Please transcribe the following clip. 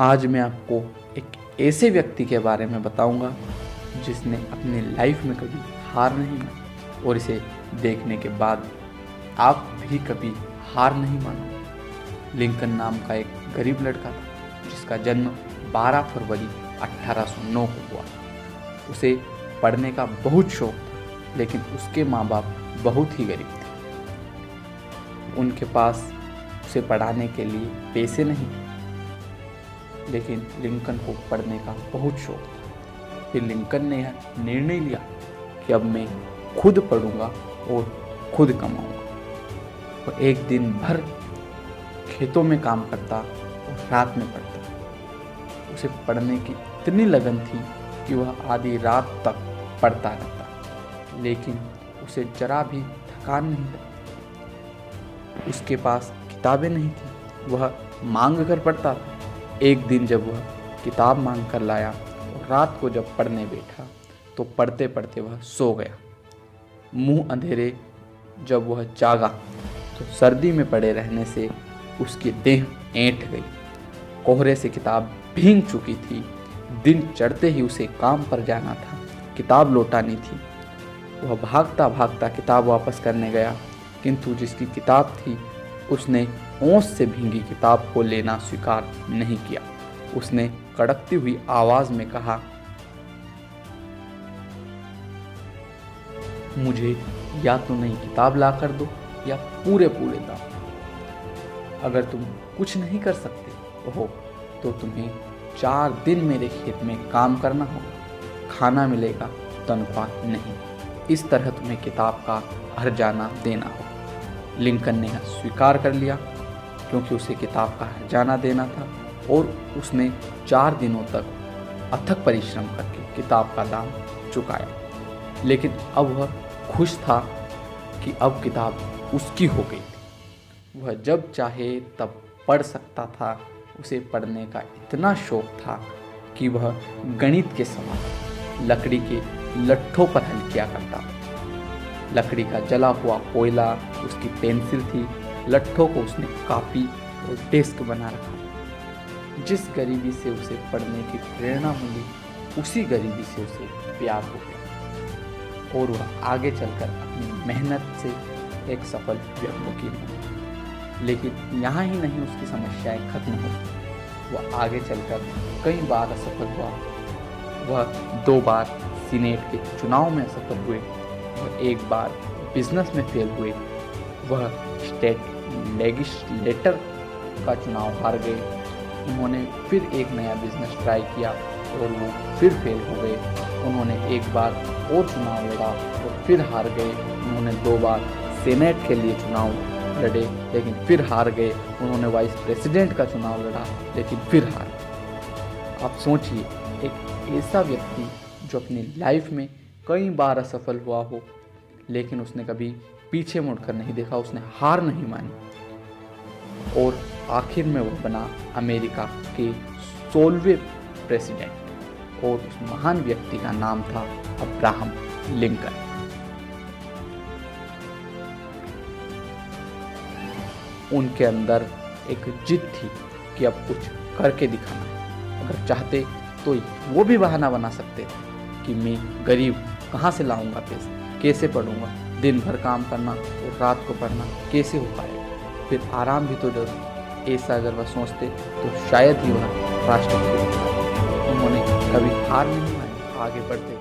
आज मैं आपको एक ऐसे व्यक्ति के बारे में बताऊंगा जिसने अपनी लाइफ में कभी हार नहीं मानी और इसे देखने के बाद आप भी कभी हार नहीं मानोगे। लिंकन नाम का एक गरीब लड़का था जिसका जन्म 12 फरवरी 1809 को हुआ। उसे पढ़ने का बहुत शौक था, लेकिन उसके माँ बाप बहुत ही गरीब थे। उनके पास उसे पढ़ाने के लिए पैसे नहीं थे, लेकिन लिंकन को पढ़ने का बहुत शौक था। फिर लिंकन ने यह निर्णय लिया कि अब मैं खुद पढ़ूंगा और खुद कमाऊंगा। और एक दिन भर खेतों में काम करता और रात में पढ़ता। उसे पढ़ने की इतनी लगन थी कि वह आधी रात तक पढ़ता रहता, लेकिन उसे जरा भी थकान नहीं लगती। उसके पास किताबें नहीं थी, वह मांग कर पढ़ता था। एक दिन जब वह किताब मांग कर लाया और रात को जब पढ़ने बैठा तो पढ़ते पढ़ते वह सो गया। मुंह अंधेरे जब वह जागा तो सर्दी में पड़े रहने से उसकी देह ऐंठ गई। कोहरे से किताब भीग चुकी थी। दिन चढ़ते ही उसे काम पर जाना था, किताब लौटानी थी। वह भागता भागता किताब वापस करने गया, किंतु जिसकी किताब थी उसने ओस से भींगी किताब को लेना स्वीकार नहीं किया। उसने कड़कती हुई आवाज में कहा, मुझे या तो नई किताब ला कर दो या पूरे दाम। अगर तुम कुछ नहीं कर सकते हो तो तुम्हें 4 दिन मेरे खेत में काम करना होगा, खाना मिलेगा, तनख्वाह नहीं। इस तरह तुम्हें किताब का हर्जाना देना होगा। लिंकन ने स्वीकार कर लिया, क्योंकि उसे किताब का हर्जाना देना था और उसने 4 दिनों तक अथक परिश्रम करके किताब का दाम चुकाया। लेकिन अब वह खुश था कि अब किताब उसकी हो गई थी। वह जब चाहे तब पढ़ सकता था। उसे पढ़ने का इतना शौक था कि वह गणित के समान लकड़ी के लट्ठों पर हल किया करता था। लकड़ी का जला हुआ कोयला उसकी पेंसिल थी। लट्ठों को उसने कापी और डेस्क बना रखा। जिस गरीबी से उसे पढ़ने की प्रेरणा मिली, उसी गरीबी से उसे प्यार हो गया और वह आगे चलकर अपनी मेहनत से एक सफल वकील बना। लेकिन यहाँ ही नहीं उसकी समस्याएं खत्म हो। वह आगे चलकर कई बार असफल हुआ। वह 2 बार सीनेट के चुनाव में असफल हुए। वह 1 बार बिजनेस में फेल हुए। वह स्टेट लेजिस्लेटर का चुनाव हार गए। उन्होंने फिर एक नया बिजनेस ट्राई किया और वो फिर फेल हो गए। उन्होंने 1 बार और चुनाव लड़ा और फिर हार गए। उन्होंने 2 बार सीनेट के लिए चुनाव लड़े, लेकिन फिर हार गए। उन्होंने वाइस प्रेसिडेंट का चुनाव लड़ा, लेकिन फिर हार गए। आप सोचिए, एक ऐसा व्यक्ति जो अपनी लाइफ में कई बार असफल हुआ हो, लेकिन उसने कभी पीछे मुड़कर नहीं देखा, उसने हार नहीं मानी और आखिर में वो बना अमेरिका के 16वें प्रेसिडेंट। और उस महान व्यक्ति का नाम था अब्राहम लिंकन। उनके अंदर एक जिद थी कि अब कुछ करके दिखाना है। अगर चाहते तो वो भी बहाना बना सकते थे कि मैं गरीब, कहाँ से लाऊंगा पैसे, कैसे पढ़ूंगा, दिन भर काम करना और रात को पढ़ना कैसे हो पाएगा, फिर आराम भी तो जरूर। ऐसा अगर वह सोचते तो शायद ही वह राष्ट्रपति होता। उन्होंने कभी हार नहीं मानी, आगे बढ़ते